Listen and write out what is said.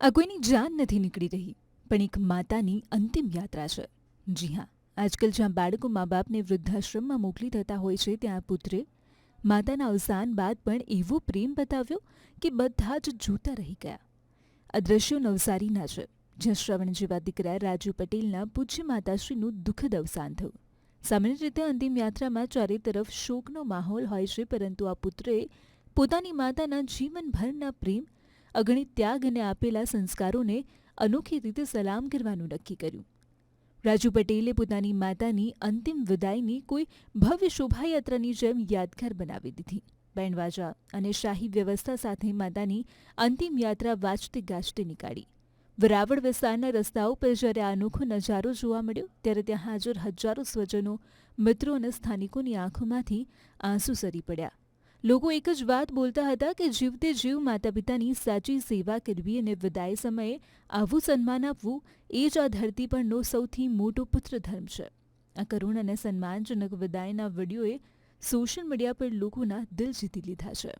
આ કોઈની જાન નથી નીકળી રહી, પણ એક માતાની અંતિમ યાત્રા છે. જી હા, આજકાલ જ્યાં બાળકો મા બાપને વૃદ્ધાશ્રમમાં મોકલી દેતા હોય છે, ત્યાં પુત્રે માતાના અવસાન બાદ પણ એવો પ્રેમ બતાવ્યો કે બધા જ જોતા રહી ગયા. આ દ્રશ્યો નવસારીના છે, જ્યાં શ્રવણ જેવા દીકરા રાજુ પટેલના પૂજ્ય માતાશ્રીનું દુઃખદ અવસાન થયું. સામાન્ય રીતે અંતિમ યાત્રામાં ચારે તરફ શોકનો માહોલ હોય છે, પરંતુ આ પુત્રએ પોતાની માતાના જીવનભરના પ્રેમ, અગણિત ત્યાગ અને આપેલા સંસ્કારોને અનોખી રીતે સલામ કરવાનું નક્કી કર્યું. રાજુ પટેલે પોતાની માતાની અંતિમ વિદાયની કોઈ ભવ્ય શોભાયાત્રાની જેમ યાદગાર બનાવી દીધી. બેન્ડવાજા અને શાહી વ્યવસ્થા સાથે માતાની અંતિમ યાત્રા વાજતે ગાજતે નીકાળી. વેરાવળ વિસ્તારના રસ્તાઓ પર જ્યારે આ અનોખો નજારો જોવા મળ્યો, ત્યારે ત્યાં હાજર હજારો સ્વજનો, મિત્રો અને સ્થાનિકોની આંખોમાંથી આંસુ સરી પડ્યા. લોકો એક જ વાત બોલતા હતા કે જીવતે જીવ માતા પિતાની સાચી સેવા કરવી અને વિદાય સમયે આવું સન્માન આપવું એ જ આ ધરતી પરનો સૌથી મોટો પુત્રધર્મ છે. આ કરુણ અને સન્માનજનક વિદાયના વિડીયોએ સોશિયલ મીડિયા પર લોકોના દિલ જીતી લીધા છે.